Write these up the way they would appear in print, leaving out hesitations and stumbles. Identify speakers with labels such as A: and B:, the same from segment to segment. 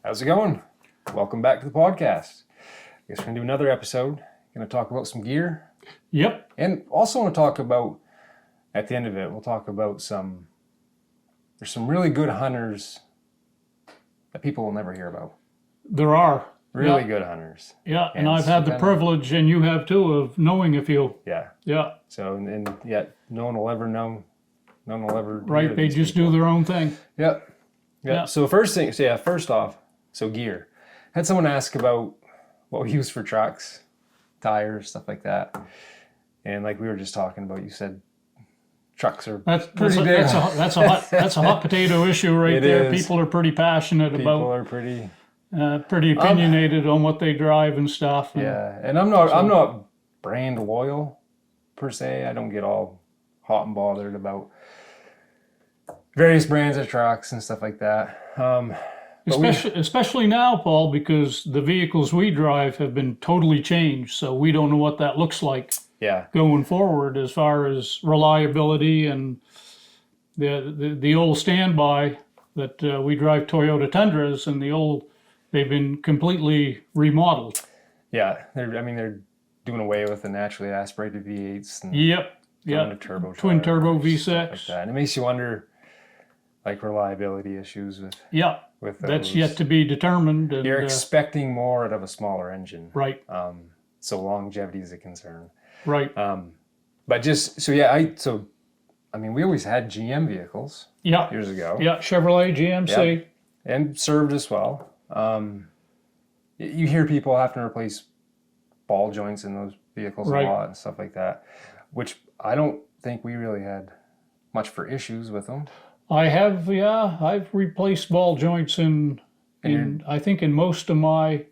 A: How's it going? Welcome back to the podcast. I guess we're going to do another episode. Going to talk about some gear.
B: Yep.
A: And also want to talk about, at the end of it, we'll talk about there's some really good hunters that people will never hear about.
B: There are.
A: Really good hunters.
B: Yeah, and I've had the privilege, and you have too, of knowing a few.
A: Yeah.
B: Yeah.
A: So, and yet no one will ever know. No one will ever.
B: Right, they just do their own thing.
A: Yep.
B: Yeah.
A: So first off, gear. I had someone ask about what we use for trucks, tires, stuff like that. And like we were just talking about, you said trucks are
B: That's a hot potato issue right there.
A: Is.
B: People are pretty passionate
A: People
B: about.
A: are pretty
B: Opinionated on what they drive and stuff. And
A: and I'm not brand loyal per se. I don't get all hot and bothered about various brands of trucks and stuff like that.
B: Especially now, Paul, because the vehicles we drive have been totally changed, so we don't know what that looks like going forward as far as reliability and the old standby that we drive Toyota Tundras, and they've been completely remodeled.
A: Yeah, they're doing away with the naturally aspirated V8s. And
B: twin turbo V6.
A: Like that. And it makes you wonder, like, reliability issues with those.
B: That's yet to be determined. And,
A: you're expecting more out of a smaller engine.
B: Right.
A: So longevity is a concern.
B: Right.
A: But we always had GM vehicles years ago.
B: Yeah, Chevrolet, GMC.
A: Yep. And served us well. You hear people having to replace ball joints in those vehicles a lot and stuff like that, which I don't think we really had much for issues with them.
B: I've replaced ball joints in I think in most of my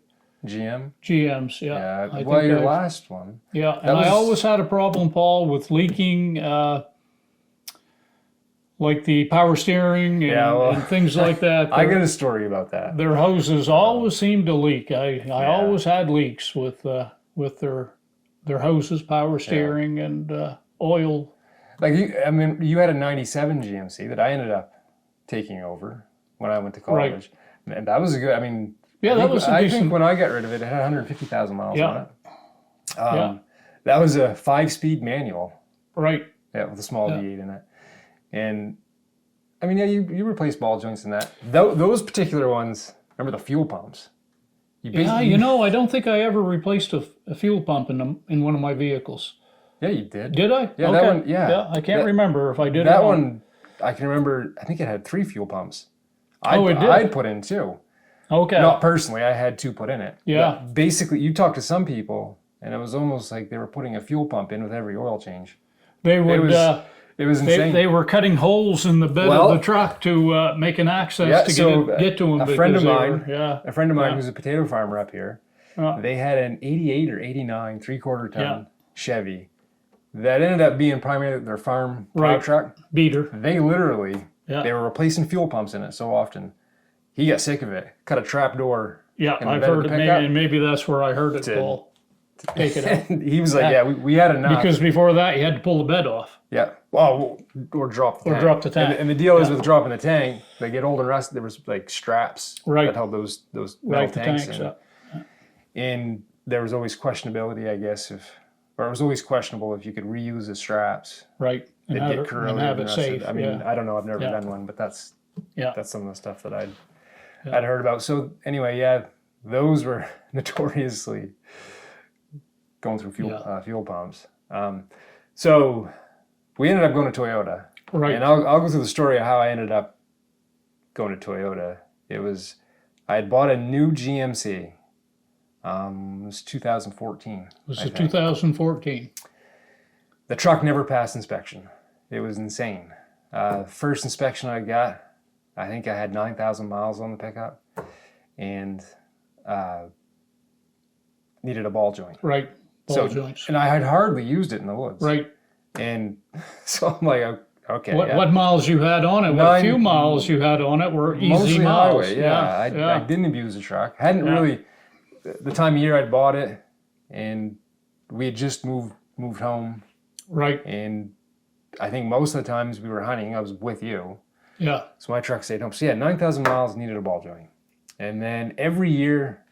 B: GMs,
A: your last one.
B: Yeah, and I always had a problem, Paul, with leaking, like the power steering and things like that.
A: I got a story about that.
B: Their hoses always seemed to leak. I always had leaks with their hoses, power steering, and oil.
A: Like you had a '97 GMC that I ended up taking over when I went to college, and that was a good. I think when I got rid of it, it had 150,000 miles on it. That was a 5-speed manual.
B: Right.
A: Yeah, with a small V8 in it, and you replace ball joints in that. Those particular ones. Remember the fuel pumps?
B: I don't think I ever replaced a fuel pump in one of my vehicles.
A: Yeah, you did.
B: Did I?
A: Yeah,
B: okay.
A: that one. Yeah,
B: I can't remember if I did.
A: That one, I can remember. I think it had 3 fuel pumps.
B: It did.
A: I'd put in 2.
B: Okay.
A: Not personally, I had 2 put in it.
B: Yeah.
A: But basically, you talk to some people, and it was almost like they were putting a fuel pump in with every oil change.
B: They would.
A: It was insane.
B: They were cutting holes in the bed of the truck to make an access to get to them.
A: A friend of mine who's a potato farmer up here, they had an 88 or 89 3/4 ton Chevy that ended up being primarily their farm plow truck.
B: Beater.
A: They literally, they were replacing fuel pumps in it so often. He got sick of it. Cut a trap door.
B: Yeah, I've heard it. Maybe that's where I heard it, Paul. Take it out.
A: He was like, we had enough.
B: Because before that, you had to pull the bed off.
A: Yeah. Well, or drop the tank.
B: Drop the tank.
A: And the deal is with dropping the tank, they get old and rusted. There was like straps that held those metal tanks in. And there was always questionability, I guess, it was always questionable if you could reuse the straps.
B: Right.
A: And
B: have it safe.
A: I don't know. I've never done one, but that's some of the stuff that I'd heard about. So anyway, those were notoriously going through fuel pumps. So we ended up going to Toyota.
B: Right.
A: And I'll go through the story of how I ended up going to Toyota. I had bought a new GMC. It was 2014.
B: Was it 2014?
A: The truck never passed inspection. It was insane. First inspection I got, I think I had 9,000 miles on the pickup and needed a ball joint.
B: Right. Ball joints.
A: And I had hardly used it in the woods.
B: Right.
A: And so I'm like, okay.
B: What miles you had on it? What few miles you had on it were easy
A: mostly
B: miles.
A: Highway, I didn't abuse the truck. Hadn't really, the time of year I'd bought it, and we had just moved home.
B: Right.
A: And I think most of the times we were hunting, I was with you.
B: Yeah.
A: So my truck stayed home. So 9,000 miles, needed a ball joint. And then every year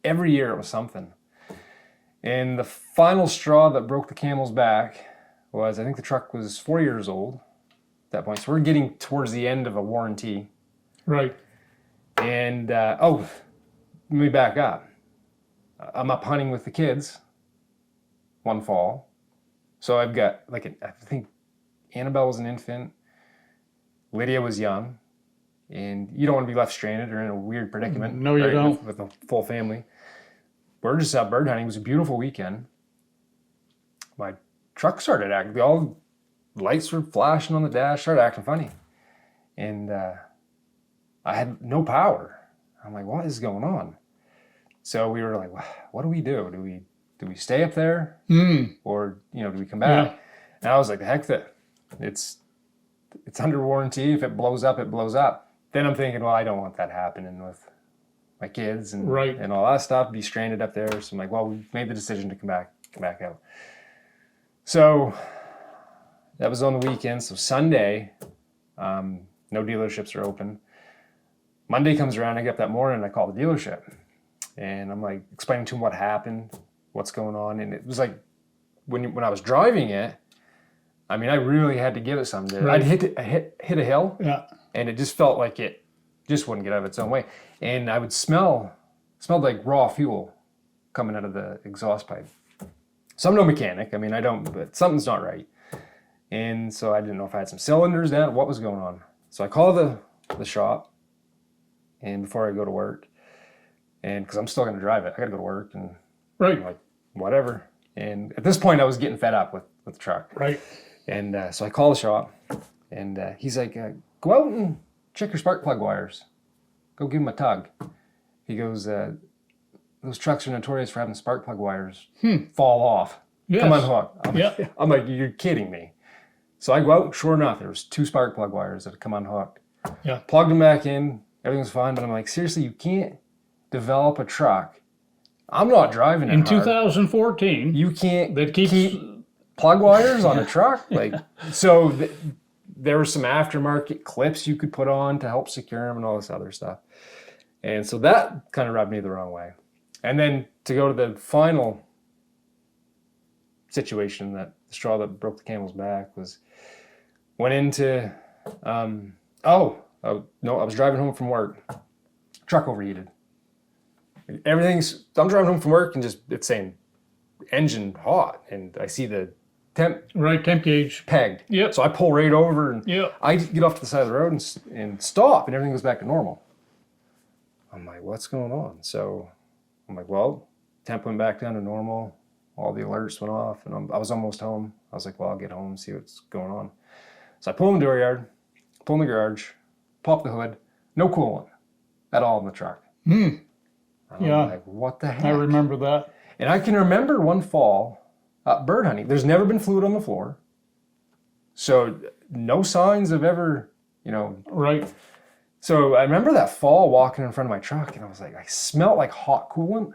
A: it was something. And the final straw that broke the camel's back was, I think the truck was 4 years old at that point. So we're getting towards the end of a warranty.
B: Right.
A: And, let me back up. I'm up hunting with the kids one fall. So I've got, like, I think Annabelle was an infant. Lydia was young. And you don't want to be left stranded or in a weird predicament.
B: No, you don't.
A: With a full family. We're just out bird hunting. It was a beautiful weekend. My truck started acting, all lights were flashing on the dash, started acting funny. And I had no power. I'm like, what is going on? So we were like, what do we do? Do we stay up there? Or, do we come back? Yeah. And I was like, the heck that it's under warranty. If it blows up, it blows up. Then I'm thinking, well, I don't want that happening with my kids and all that stuff, be stranded up there. So I'm like, well, we made the decision to come back out. So that was on the weekend. So Sunday, no dealerships are open. Monday comes around, I get up that morning and I call the dealership. And I'm like explaining to them what happened, what's going on. And it was like, when I was driving it, I mean, I really had to give it some. I'd hit a hill, and it just felt like it just wouldn't get out of its own way. And I would smelled like raw fuel coming out of the exhaust pipe. So I'm no mechanic. I mean, I don't, but something's not right. And so I didn't know if I had some cylinders down, what was going on. So I call the shop, and before I go to work, and because I'm still going to drive it, I got to go to work, and I'm like, whatever. And at this point, I was getting fed up with the truck. Right. And so I call the shop, and he's like, go out and check your spark plug wires. Go give them a tug. He goes, those trucks are notorious for having spark plug wires fall off. Yes. Come unhooked. I'm like, you're kidding me. So I go out, sure enough, there was 2 spark plug wires that had come unhooked. Yeah. Plugged them back in, everything was fine, but I'm like, seriously, you can't develop a truck. I'm not driving it
B: in 2014.
A: You can't keep plug wires on a truck. Like, so there were some aftermarket clips you could put on to help secure them and all this other stuff. And so that kind of rubbed me the wrong way. And then to go to the final situation, that the straw that broke the camel's back was, went into, I was driving home from work. Truck overheated. I'm driving home from work and it's saying engine hot, and I see the temp
B: gauge
A: pegged. Yep. So I pull right over and I get off to the side of the road and stop, and everything goes back to normal. I'm like, what's going on? So I'm like, well, temp went back down to normal. All the alerts went off, and I was almost home. I was like, well, I'll get home and see what's going on. So I pull in the dooryard, pull in the garage, pop the hood, no coolant at all in the truck. I'm like, what the heck?
B: I remember that.
A: And I can remember one fall bird hunting. There's never been fluid on the floor. So no signs of ever,
B: Right.
A: So I remember that fall walking in front of my truck, and I was like, I smelled like hot coolant,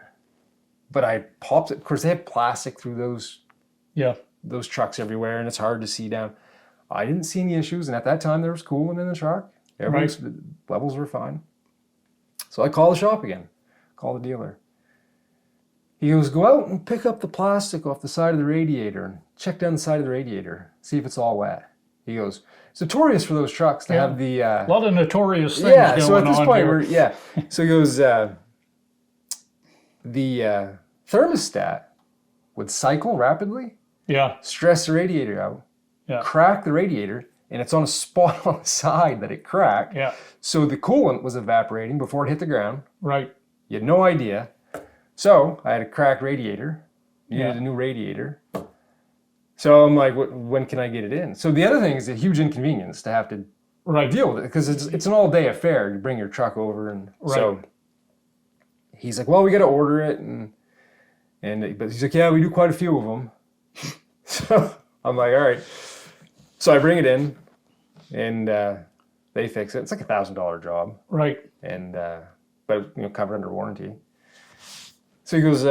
A: but I popped it. Of course, they have plastic through those trucks everywhere, and it's hard to see down. I didn't see any issues, and at that time there was coolant in the truck. The levels were fine. So I call the shop again, call the dealer. He goes, go out and pick up the plastic off the side of the radiator and check down the side of the radiator, see if it's all wet. He goes, it's notorious for those trucks to have the...
B: a lot of notorious things going on.
A: So at this point, so he goes, the thermostat would cycle rapidly, stress the radiator out, crack the radiator, and it's on a spot on the side that it cracked. Yeah. So the coolant was evaporating before it hit the ground. Right. You had no idea. So I had a cracked radiator, needed a new radiator. So I'm like, when can I get it in? So the other thing is a huge inconvenience to have to deal with it, because it's an all-day affair. You bring your truck over, and so he's like, well, we got to order it, but he's like, yeah, we do quite a few of them. So I'm like, all right. So I bring it in, and they fix it. It's like $1,000 job, and but covered under warranty. So he goes,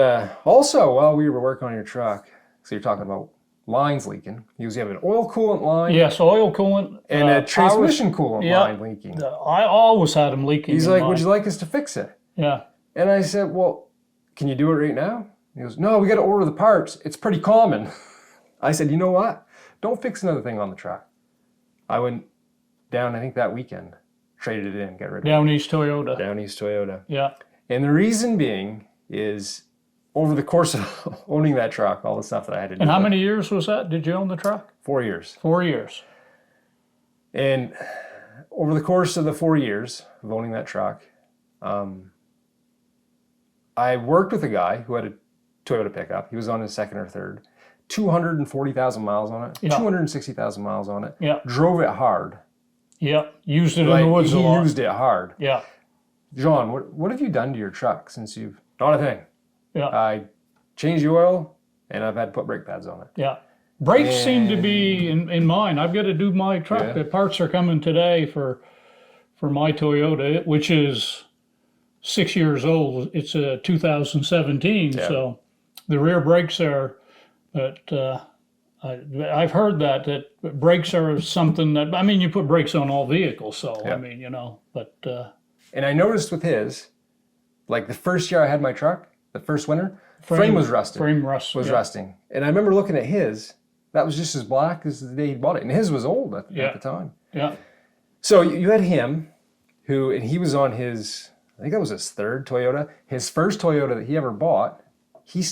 A: also, while we were working on your truck, so you're talking about lines leaking. He goes, you have an oil coolant line.
B: Yes, oil coolant.
A: And a transmission coolant line leaking.
B: I always had them leaking.
A: He's like, would you like us to fix it?
B: Yeah.
A: And I said, well, can you do it right now? He goes, no, we got to order the parts. It's pretty common. I said, you know what? Don't fix another thing on the truck. I went down, I think that weekend, traded it in, got rid of it.
B: Down East Toyota.
A: Down East Toyota.
B: Yeah.
A: And the reason being is over the course of owning that truck, all the stuff that I had to do.
B: And how many years was that? Did you own the truck?
A: 4 years.
B: 4 years.
A: And over the course of the 4 years of owning that truck, I worked with a guy who had a Toyota pickup. He was on his second or third. 240,000 miles on it. Yeah. 260,000 miles on it.
B: Yeah.
A: Drove it hard.
B: Yeah. Used it in the woods a lot.
A: He used it hard.
B: Yeah.
A: John, what have you done to your truck since you've... Not a thing.
B: Yeah.
A: I changed the oil, and I've had to put brake pads on it.
B: Yeah. Brakes seem to be in mine. I've got to do my truck. Yeah. The parts are coming today for my Toyota, which is 6 years old. It's a 2017, so the rear brakes are... But I've heard that brakes are something that... I mean, you put brakes on all vehicles, so, I mean, you know, but...
A: And I noticed with his, like the first year I had my truck, the first winter, frame was rusted.
B: Frame rust.
A: Was rusting. And I remember looking at his, that was just as black as the day he bought it. And his was old at the time. Yeah. So you had him, and he was on his, I think that was his third Toyota. His first Toyota that he ever bought, he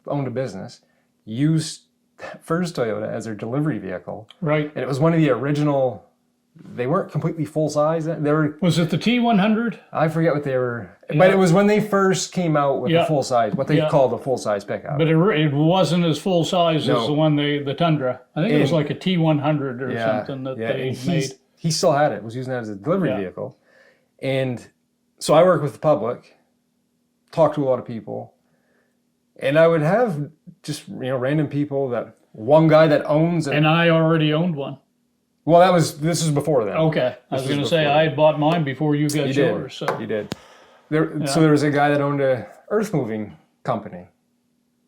A: owned a business, used that first Toyota as their delivery vehicle.
B: Right.
A: And it was one of the original... They weren't completely full size. They were.
B: Was it the T100?
A: I forget what they were, but it was when they first came out with the full size, what they called the full size pickup.
B: But it wasn't as full size as the one the Tundra. I think it was like a T100 or something that they made.
A: He still had it. Was using that as a delivery vehicle, and so I work with the public, talk to a lot of people, and I would have just random people that one guy that owns
B: and I already owned one.
A: Well, this was before that.
B: Okay. I was going to say, I had bought mine before you got yours. So.
A: You did. So there was a guy that owned a earth moving company,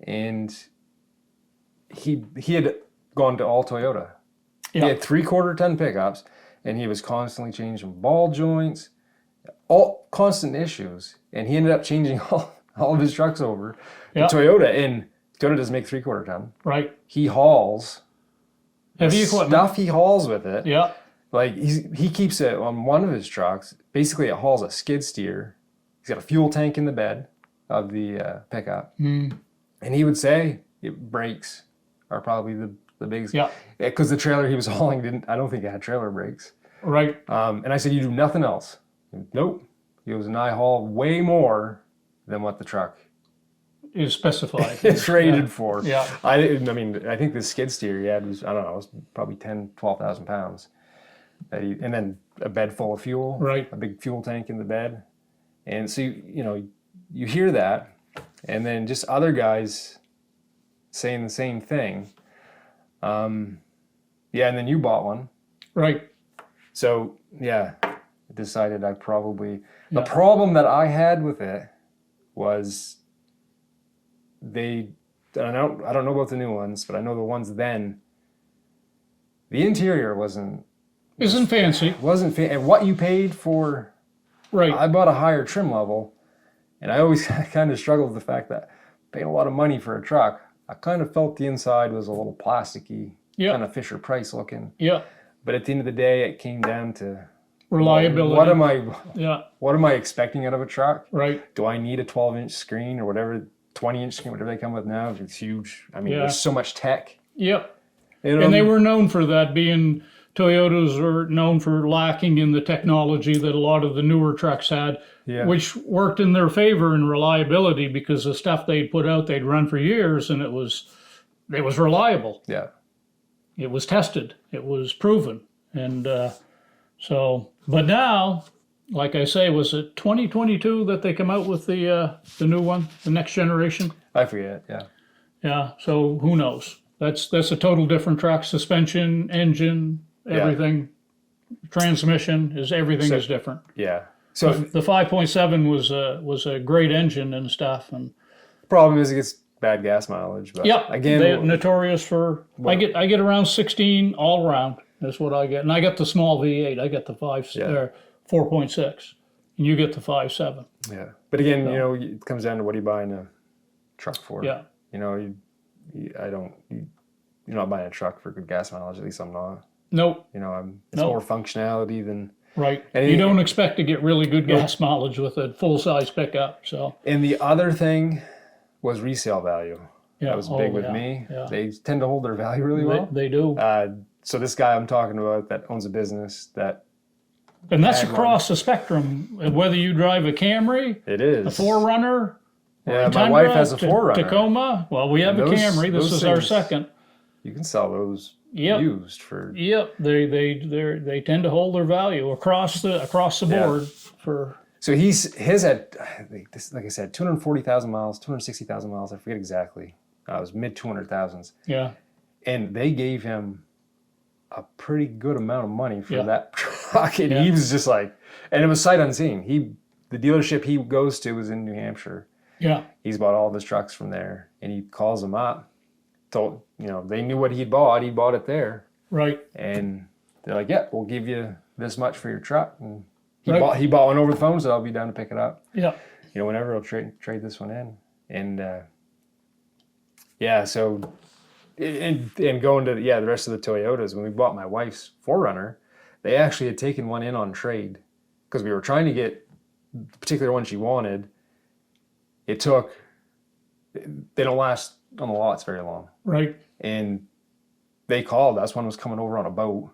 A: and he had gone to all Toyota. Yeah. He had 3/4 ton pickups, and he was constantly changing ball joints, all constant issues, and he ended up changing all of his trucks over to Toyota, and Toyota doesn't make 3/4 ton.
B: Right.
A: He hauls...
B: Heavy equipment.
A: Stuff he hauls with it.
B: Yeah.
A: Like he keeps it on one of his trucks. Basically, it hauls a skid steer. He's got a fuel tank in the bed of the pickup. Mm. And he would say brakes are probably the biggest. Yeah. Because the trailer he was hauling I don't think it had trailer brakes.
B: Right.
A: And I said, you do nothing else. Nope. He goes, and I haul way more than what the truck
B: is specified.
A: It's rated for.
B: Yeah.
A: I mean, I think the skid steer he had was, I don't know, it was probably 12,000 pounds. And then a bed full of fuel.
B: Right.
A: A big fuel tank in the bed. And so, you hear that, and then just other guys saying the same thing. And then you bought one.
B: Right.
A: So, I decided I probably... The problem that I had with it was... I don't know about the new ones, but I know the ones then. The interior
B: isn't fancy.
A: And what you paid for. Right. I bought a higher trim level, and I always kind of struggled with the fact that paying a lot of money for a truck. I kind of felt the inside was a little plasticky, kind of Fisher Price looking. Yeah. But at the end of the day, it came down to
B: reliability.
A: What am I expecting out of a truck?
B: Right.
A: Do I need a 12-inch screen or whatever? 20-inch screen, whatever they come with now, it's huge. I mean, there's so much tech.
B: Yep. And they were known for that, Toyotas are known for lacking in the technology that a lot of the newer trucks had, which worked in their favor in reliability because the stuff they'd put out, they'd run for years, and it was reliable. Yeah. It was tested. It was proven. And but now... Like I say, was it 2022 that they come out with the new one, the next generation?
A: I forget, yeah.
B: Yeah, so who knows? That's a total different truck. Suspension, engine, everything, transmission everything is different.
A: Yeah.
B: So the 5.7 was a great engine and stuff, and
A: problem is it gets bad gas mileage. But again,
B: they're notorious for. I get around 16 all around. That's what I get, and I got the small V8. I got the 4.6.
A: and
B: you get the 5.7.
A: Yeah, but again, you know, it comes down to what are you buying a truck for?
B: Yeah,
A: you know, you're not buying a truck for good gas mileage. At least I'm not.
B: Nope.
A: You know, it's more functionality than
B: right. And you don't expect to get really good gas mileage with a full size pickup. So.
A: And the other thing was resale value.
B: Yeah.
A: That was big with me.
B: Yeah.
A: They tend to hold their value really well.
B: They do.
A: So this guy I'm talking about that owns a business that.
B: And that's across the spectrum. Whether you drive a Camry,
A: it is
B: a 4Runner,
A: yeah. My wife has a 4Runner.
B: Tacoma. Well, we have a Camry. This is our second.
A: You can sell those used for.
B: Yep, they tend to hold their value across the board for.
A: So his had, like I said, 240,000 miles, 260,000 miles. I forget exactly. It was mid 200,000s.
B: Yeah.
A: And they gave him a pretty good amount of money for that truck. And he was just like, and it was sight unseen. The dealership he goes to was in New Hampshire.
B: Yeah.
A: He's bought all of his trucks from there. And he calls them up. Told, you know, they knew what he'd bought. He bought it there.
B: Right.
A: And they're like, yeah, we'll give you this much for your truck. And he bought one over the phone, so I'll be down to pick it up.
B: Yeah.
A: You know, whenever I'll trade this one in. And so and going to the rest of the Toyotas, when we bought my wife's 4Runner, they actually had taken one in on trade because we were trying to get the particular one she wanted. They don't last on the lots very long.
B: Right.
A: And they called us. One was coming over on a boat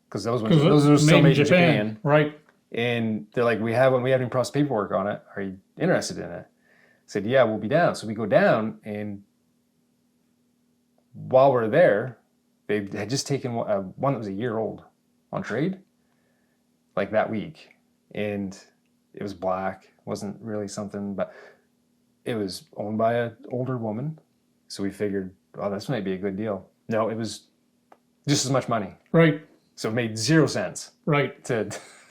A: because those are still made in Japan.
B: Right.
A: And they're like, we haven't even processed paperwork on it. Are you interested in it? I said, yeah, we'll be down. So we go down, and while we're there, they had just taken one that was a year old on trade, like that week. And it was black. Wasn't really something, but it was owned by an older woman. So we figured, oh, this might be a good deal. No, it was just as much money.
B: Right.
A: So it made 0 cents.
B: Right.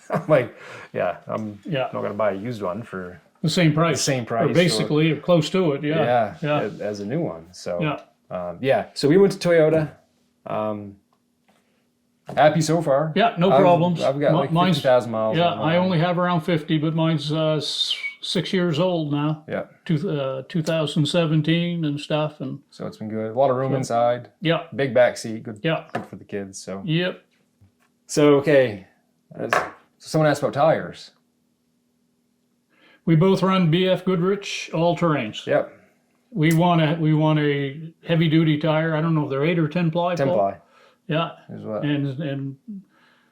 A: I'm like, I'm not going to buy a used one for
B: the same price.
A: Or
B: basically, or close to it. Yeah.
A: As a new one. So so we went to Toyota. Happy so far.
B: Yeah, no problems.
A: I've got like 50,000 miles.
B: Yeah, I only have around 50, but mine's 6 years old now.
A: Yeah.
B: 2017 and stuff, and
A: so it's been good. A lot of room inside.
B: Yeah.
A: Big back seat. Good.
B: Yeah.
A: Good for the kids. So.
B: Yep.
A: So okay. Someone asked about tires.
B: We both run BF Goodrich all terrains.
A: Yep.
B: We want a heavy duty tire. I don't know if they're 8 or 10 ply.
A: 10 ply.
B: Yeah. And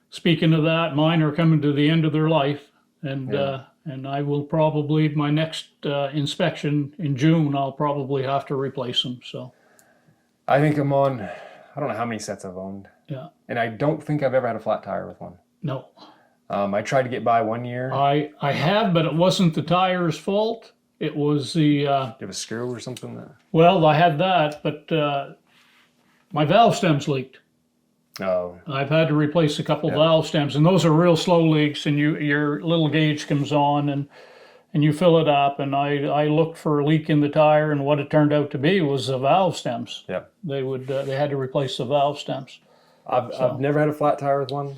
B: speaking of that, mine are coming to the end of their life, and I will probably, my next inspection in June, I'll probably have to replace them. So.
A: I think I'm on. I don't know how many sets I've owned.
B: Yeah. And
A: I don't think I've ever had a flat tire with one.
B: No.
A: I tried to get by one year.
B: I have, but it wasn't the tire's fault. It was the...
A: you have a screw or something?
B: Well, I had that, but my valve stems leaked.
A: Oh.
B: I've had to replace a couple valve stems, and those are real slow leaks, and your little gauge comes on, and you fill it up, and I looked for a leak in the tire, and what it turned out to be was the valve stems.
A: Yeah.
B: They had to replace the valve stems.
A: I've never had a flat tire with one.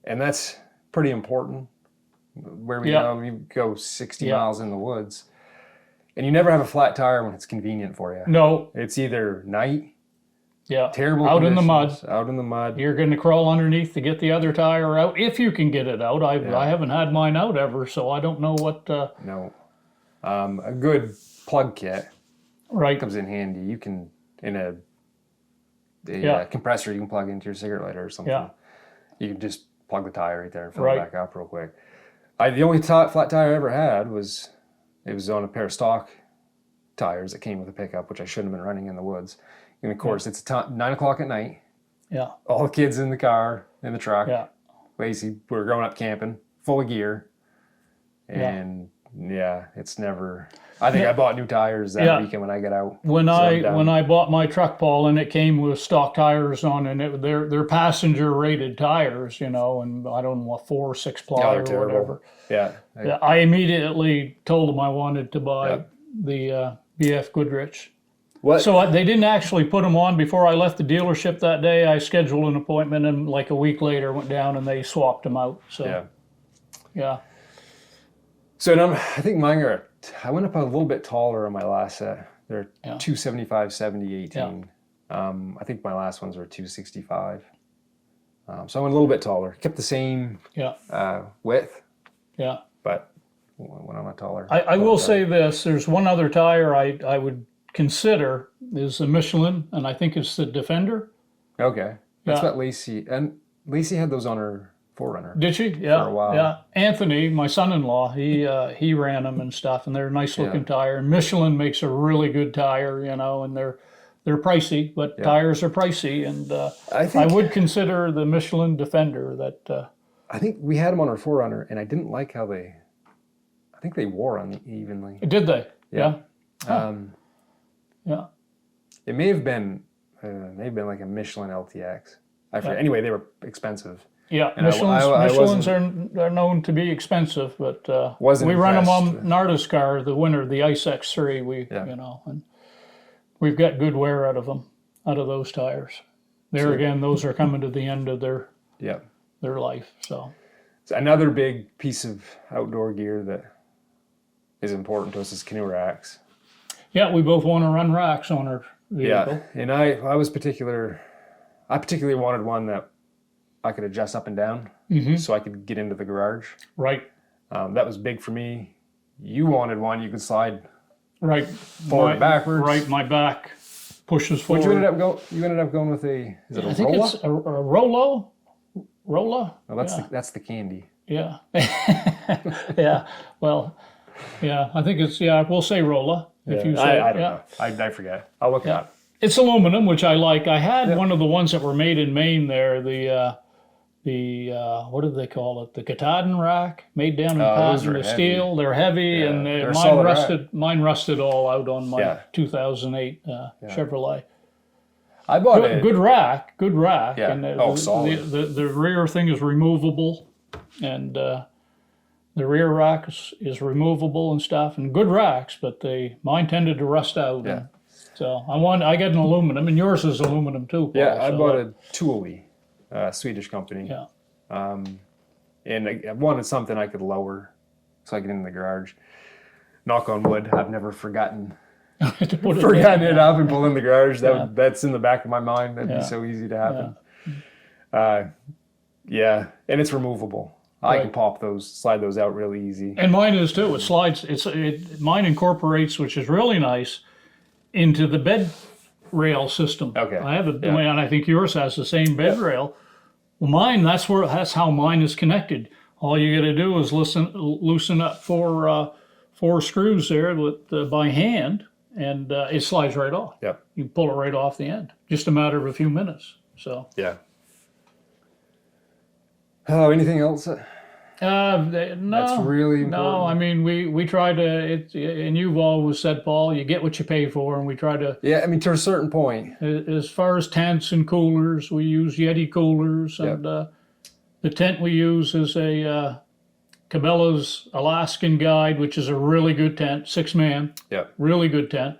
A: And that's pretty important. Where we go 60 miles in the woods, and you never have a flat tire when it's convenient for you.
B: No.
A: It's either night.
B: Yeah.
A: Terrible
B: out in the mud.
A: Out in the mud.
B: You're going to crawl underneath to get the other tire out if you can get it out. I haven't had mine out ever, so I don't know what.
A: No. A good plug kit.
B: Right.
A: Comes in handy. You can in a compressor you can plug into your cigarette lighter or something. Yeah. You can just plug the tire right there and fill it back up real quick. The only flat tire I ever had was on a pair of stock tires that came with a pickup, which I shouldn't have been running in the woods. And of course, it's 9 o'clock at night. Yeah. All the kids in the car, in the truck. Yeah. Lazy. We're growing up camping, full of gear. And it's never. I think I bought new tires that weekend when I got out.
B: When I bought my truck, Paul, and it came with stock tires on, and they're passenger rated tires, and I don't know what 4 or 6 ply or whatever.
A: Yeah.
B: I immediately told them I wanted to buy the BF Goodrich. What? So they didn't actually put them on before I left the dealership that day. I scheduled an appointment, and like a week later went down and they swapped them out. So. Yeah.
A: So I think mine are, I went up a little bit taller on my last set. They're 275, 70, 18. I think my last ones were 265. So I went a little bit taller. Kept the same width.
B: Yeah.
A: But went on a taller.
B: I will say this. There's one other tire I would consider is the Michelin, and I think it's the Defender.
A: Okay. That's what Lacey had those on her 4Runner.
B: Did she? Yeah.
A: For a while.
B: Yeah. Anthony, my son-in-law, he ran them and stuff, and they're a nice looking tire. And Michelin makes a really good tire, you know, and they're pricey, but tires are pricey, and I would consider the Michelin Defender that.
A: I think we had them on our 4Runner, and I didn't like how I think they wore unevenly.
B: Did they? Yeah.
A: Yeah. It may have been like a Michelin LTX. I forget. Anyway, they were expensive.
B: Yeah, Michelins are known to be expensive, but we run them on Narda's car, the winter, the Ice X3. You know, and we've got good wear out of those tires. Again, those are coming to the end of their life. So
A: another big piece of outdoor gear that is important to us is canoe racks.
B: Yeah, we both want to run racks on our vehicle.
A: Yeah, and I particularly wanted one that I could adjust up and down so I could get into the garage.
B: Right.
A: That was big for me. You wanted one you could slide forward and backwards.
B: Right, my back pushes forward.
A: You ended up going with is it a Rolla?
B: It's a Rollo. Rolla?
A: No, that's the Candy.
B: Yeah. Yeah. Well, yeah, I think it's, we'll say Rolla. If you say
A: I don't know. I forget. I'll look it up.
B: It's aluminum, which I like. I had one of the ones that were made in Maine there, the what do they call it? The Katahdin rack, made down in patent steel. They're heavy, and mine rusted all out on my 2008 Chevrolet.
A: I bought
B: good rack.
A: Yeah.
B: And
A: solid.
B: The rear thing is removable, and the rear rack is removable and stuff, and good racks, but mine tended to rust out.
A: Yeah.
B: So I got an aluminum, and yours is aluminum too, Paul.
A: Yeah, I bought a Thule, Swedish company.
B: Yeah.
A: And I wanted something I could lower so I could get in the garage. Knock on wood, I've never forgotten it up and pull in the garage. That's in the back of my mind. That'd be so easy to happen. And it's removable. I can slide those out really easy.
B: And mine is too. It slides. Mine incorporates, which is really nice, into the bed rail system. Okay. I have and I think yours has the same bed rail. Well, mine, that's how mine is connected. All you got to do is loosen up four screws there by hand, and it slides right off.
A: Yep.
B: You pull it right off the end. Just a matter of a few minutes. So.
A: Yeah. Oh, anything else?
B: No.
A: That's really important.
B: No, I mean, we try to, and you've always said, Paul, you get what you pay for, and we try to...
A: Yeah, I mean, to a certain point.
B: As far as tents and coolers, we use Yeti coolers, and the tent we use is a Cabela's Alaskan Guide, which is a really good tent, 6-man.
A: Yeah.
B: Really good tent.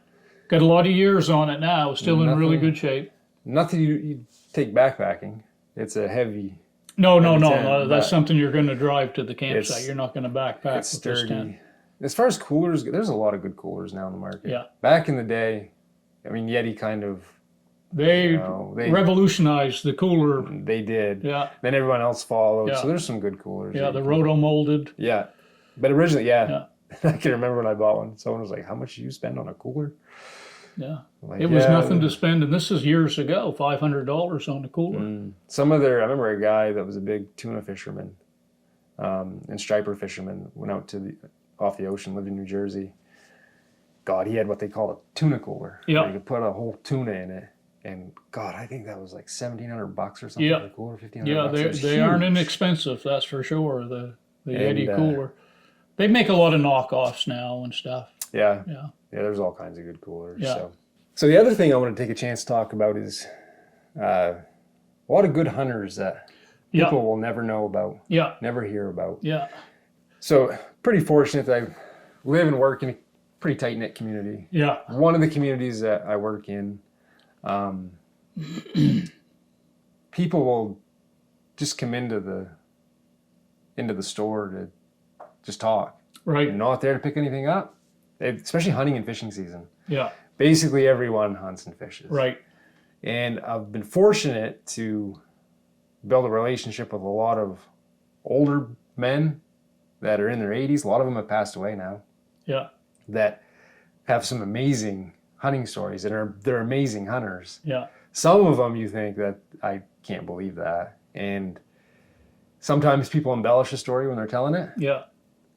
B: Got a lot of years on it now, still in really good shape.
A: Nothing you take backpacking. It's a heavy...
B: No. That's something you're going to drive to the campsite. You're not going to backpack with this tent.
A: As far as coolers, there's a lot of good coolers now in the market.
B: Yeah.
A: Back in the day, I mean, Yeti kind of...
B: They revolutionized the cooler.
A: They did.
B: Yeah.
A: Then everyone else followed. Yeah. So there's some good coolers.
B: Yeah, the roto-molded.
A: Yeah. But originally, I can remember when I bought one. Someone was like, how much did you spend on a cooler?
B: Yeah. Like, it was nothing to spend, and this is years ago, $500 on the cooler.
A: I remember a guy that was a big tuna fisherman and striper fisherman, went out off the ocean, lived in New Jersey. God, he had what they call a tuna cooler. Yeah. You could put a whole tuna in it. And God, I think that was like $1,700 or something. Yeah. For a cooler, $1,500.
B: Yeah, they aren't inexpensive, that's for sure, the Yeti cooler. They make a lot of knockoffs now and stuff.
A: Yeah. Yeah. Yeah, there's all kinds of good coolers. Yeah. So the other thing I want to take a chance to talk about is a lot of good hunters that people will never know about, never hear about.
B: Yeah.
A: So pretty fortunate that I live and work in a pretty tight-knit community.
B: Yeah.
A: One of the communities that I work in, people will just come into the store just talk.
B: Right.
A: You're not there to pick anything up, especially hunting and fishing season.
B: Yeah.
A: Basically everyone hunts and fishes.
B: Right.
A: And I've been fortunate to build a relationship with a lot of older men that are in their 80s. A lot of them have passed away now.
B: Yeah.
A: That have some amazing hunting stories and they're amazing hunters.
B: Yeah.
A: Some of them you think that I can't believe that. And sometimes people embellish a story when they're telling it.
B: Yeah.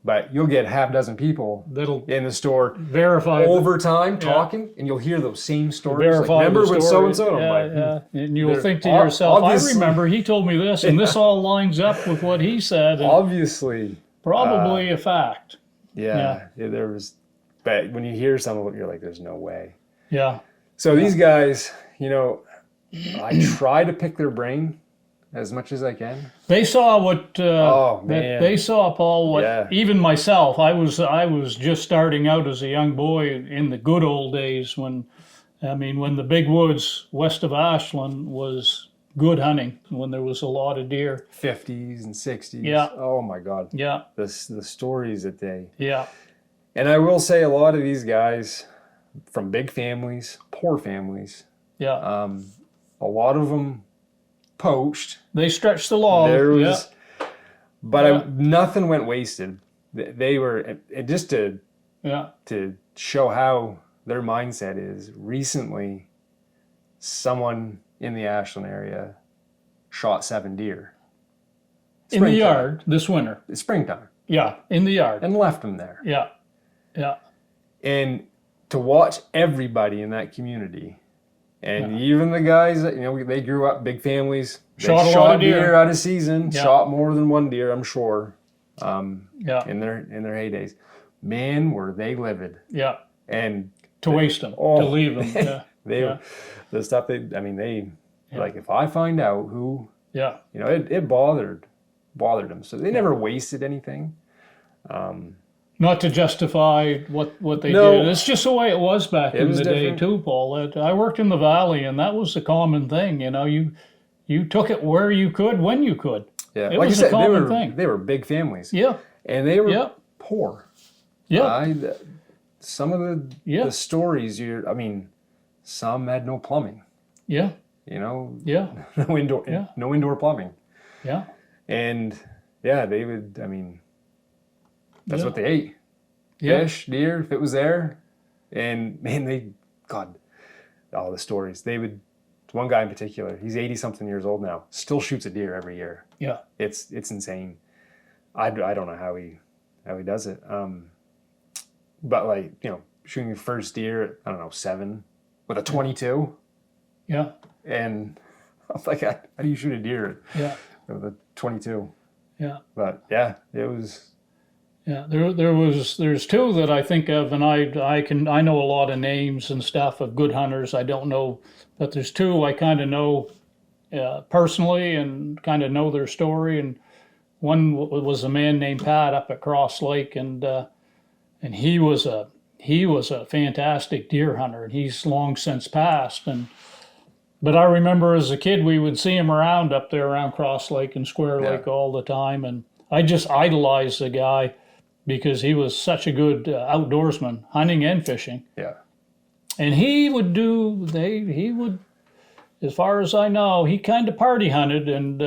A: But you'll get half dozen people
B: that'll
A: in the store
B: verify
A: over time talking, and you'll hear those same stories.
B: Verify
A: like, remember when so and so?
B: Yeah. And you'll think to yourself, I remember he told me this, and this all lines up with what he said. And
A: obviously,
B: probably a fact.
A: Yeah, there was. But when you hear some of it, you're like, "There's no way."
B: Yeah.
A: So these guys, you know, I try to pick their brain as much as I can.
B: They saw what they saw, Paul. What even myself, I was just starting out as a young boy in the good old days when the big woods west of Ashland was good hunting, when there was a lot of deer.
A: 50s and 60s.
B: Yeah.
A: Oh my God.
B: Yeah.
A: The stories that they.
B: Yeah.
A: And I will say, a lot of these guys from big families, poor families.
B: Yeah.
A: A lot of them poached.
B: They stretched the law.
A: But nothing went wasted. They were just to show how their mindset is. Recently, someone in the Ashland area shot 7 deer
B: in the yard this winter.
A: It's springtime.
B: Yeah, in the yard,
A: and left them there.
B: Yeah, yeah.
A: And to watch everybody in that community. And even the guys that, they grew up big families. They shot deer out of season, shot more than one deer, I'm sure. In their heydays. Man, were they livid. Yeah. And
B: to waste them, to leave them.
A: The stuff like, if I find out who, it bothered them. So they never wasted anything.
B: Not to justify what they did. It's just the way it was back in the day too, Paul. I worked in the Valley, and that was the common thing. You took it where you could, when you could.
A: Yeah,
B: it was a common thing.
A: They were big families.
B: Yeah.
A: And they were poor.
B: Yeah.
A: Some of the stories, some had no plumbing.
B: Yeah.
A: No indoor plumbing.
B: Yeah.
A: And they would, that's what they ate. Fish, deer, if it was there. And man, all the stories. One guy in particular, he's 80-something years old now, still shoots a deer every year.
B: Yeah.
A: It's insane. I don't know how he does it. But shooting your first deer at, 7 with a 22.
B: Yeah.
A: And I was like, how do you shoot a deer with a 22?
B: Yeah.
A: But it was.
B: Yeah, there's 2 that I think of, and I know a lot of names and stuff of good hunters. I don't know, but there's 2 I kind of know personally and kind of know their story. And one was a man named Pat up at Cross Lake, and he was a fantastic deer hunter, and he's long since passed. But I remember as a kid we would see him around up there around Cross Lake and Square Lake all the time, and I just idolized the guy, because he was such a good outdoorsman, hunting and fishing.
A: Yeah.
B: And he would, as far as I know, he kind of party hunted, and,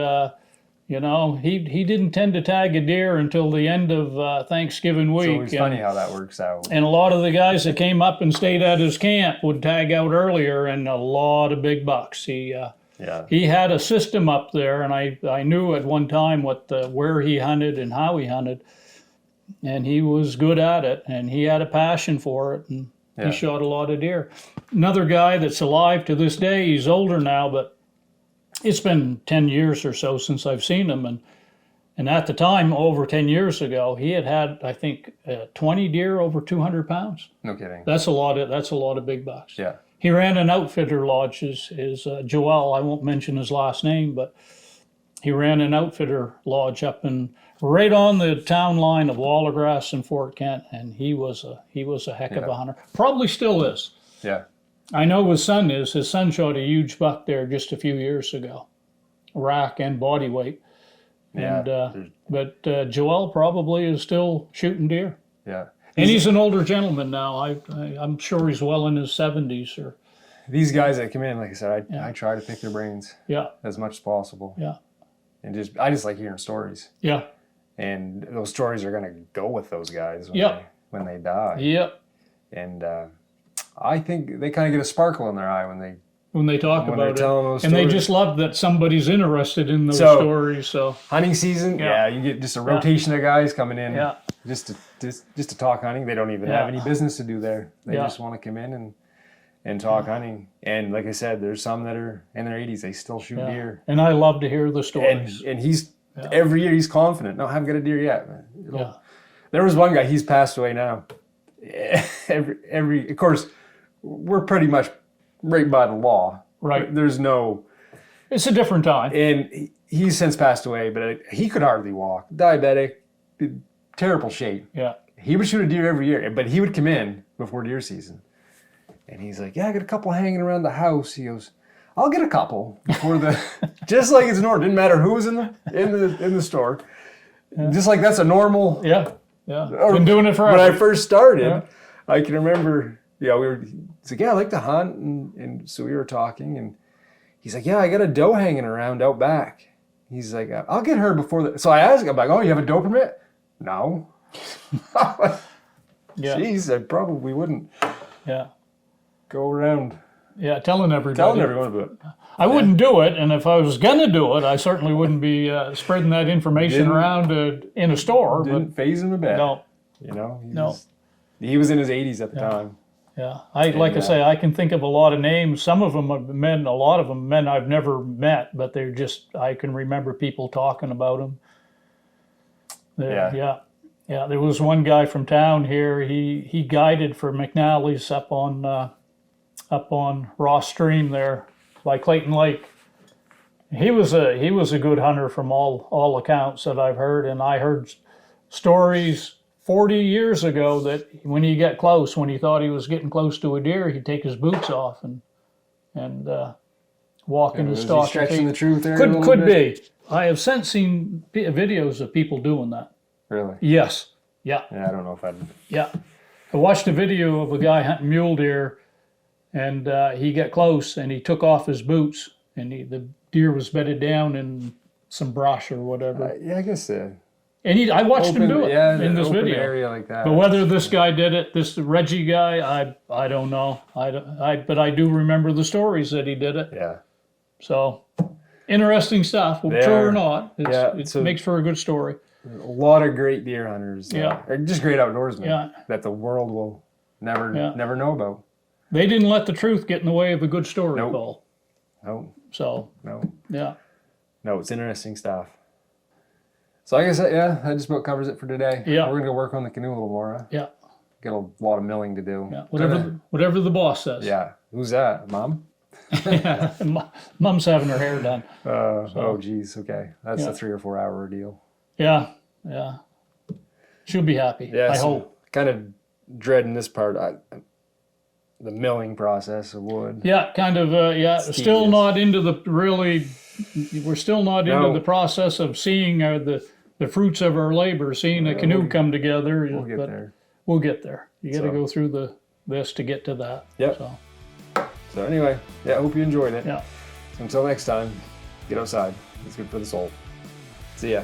B: he didn't tend to tag a deer until the end of Thanksgiving week.
A: It's always funny how that works out.
B: And a lot of the guys that came up and stayed at his camp would tag out earlier, and a lot of big bucks. He had a system up there, and I knew at one time where he hunted and how he hunted. And he was good at it, and he had a passion for it, and he shot a lot of deer. Another guy that's alive to this day, he's older now, but it's been 10 years or so since I've seen him, and at the time, over 10 years ago, he had I think, 20 deer over 200 pounds.
A: No kidding.
B: That's a lot of big bucks.
A: Yeah.
B: He ran an outfitter lodge, is Joel. I won't mention his last name, but he ran an outfitter lodge up right on the town line of Wallagrass and Fort Kent, and he was a heck of a hunter. Probably still is.
A: Yeah.
B: I know his son is. His son shot a huge buck there just a few years ago, rack and body weight, And but Joel probably is still shooting deer.
A: Yeah.
B: And he's an older gentleman now. I'm sure he's well in his 70s. Or
A: these guys that come in, like I said, I try to pick their brains as much as possible.
B: Yeah.
A: And I just like hearing stories.
B: Yeah.
A: And those stories are going to go with those guys when they die.
B: Yep.
A: And I think they kind of get a sparkle in their eye when they
B: talk about it.
A: Those stories.
B: And they just love that somebody's interested in those stories. So
A: hunting season, you get just a rotation of guys coming in just to talk hunting. They don't even have any business to do there. They just want to come in and talk hunting. And like I said, there's some that are in their 80s. They still shoot deer.
B: And I love to hear the stories.
A: And he's every year he's confident. No, I haven't got a deer yet. There was one guy. He's passed away now. Of course, we're pretty much right by the law.
B: Right.
A: There's no.
B: It's a different time.
A: And he's since passed away, but he could hardly walk. Diabetic, terrible shape.
B: Yeah.
A: He would shoot a deer every year, but he would come in before deer season. And he's like, I got a couple hanging around the house. He goes, I'll get a couple before just like it's normal. Didn't matter who was in the store. Just like that's a normal.
B: Yeah. Been doing it forever.
A: When I first started, I can remember, he's like, I like to hunt. And so we were talking and he's like, I got a doe hanging around out back. He's like, I'll get her before so I asked him, I'm like, oh, you have a doe permit? No. Jeez, I probably wouldn't.
B: Yeah.
A: Go around.
B: Yeah, telling everybody.
A: Telling everyone about it.
B: I wouldn't do it, and if I was going to do it, I certainly wouldn't be spreading that information around in a store.
A: Didn't phase him a bit.
B: No.
A: He was in his 80s at the time.
B: Yeah, I say, I can think of a lot of names. Some of them are men, a lot of them men I've never met, but they're just, I can remember people talking about them. Yeah, there was one guy from town here. He guided for McNally's up on Ross Stream there by Clayton Lake. He was a good hunter from all accounts that I've heard, and I heard stories 40 years ago that when he got close, when he thought he was getting close to a deer, he'd take his boots off and walk in his stock.
A: Stretching the truth there.
B: Could be. I have since seen videos of people doing that.
A: Really?
B: Yes. Yeah.
A: Yeah, I don't know if I'd.
B: Yeah. I watched a video of a guy hunting mule deer, and he got close and he took off his boots, and the deer was bedded down in some brush or whatever.
A: I guess.
B: And I watched him do it in this video.
A: Area like that.
B: But whether this guy did it, this Reggie guy, I don't know. But I do remember the stories that he did it.
A: Yeah.
B: So interesting stuff. True or not, it makes for a good story.
A: A lot of great deer hunters. Or just great outdoorsmen that the world will never know about.
B: They didn't let the truth get in the way of a good story, Paul.
A: No.
B: So.
A: No.
B: Yeah.
A: No, it's interesting stuff. So I guess that just about covers it for today.
B: Yeah.
A: We're going to work on the canoe a little more. Huh?
B: Yeah.
A: Got a lot of milling to do.
B: Yeah. Whatever the boss says.
A: Yeah. Who's that? Mom?
B: Yeah. Mom's having her hair done.
A: Oh, geez. Okay. That's a 3 or 4 hour deal.
B: Yeah. Yeah. She'll be happy. Yeah, I hope.
A: Kind of dreading this part. The milling process of wood.
B: Yeah, kind of. Still not into the really. We're still not into the process of seeing the fruits of our labor, seeing a canoe come together.
A: We'll get there.
B: We'll get there. You got to go through this to get to that.
A: Yep. So anyway, I hope you enjoyed it.
B: Yeah.
A: So until next time, get outside. It's good for the soul. See ya.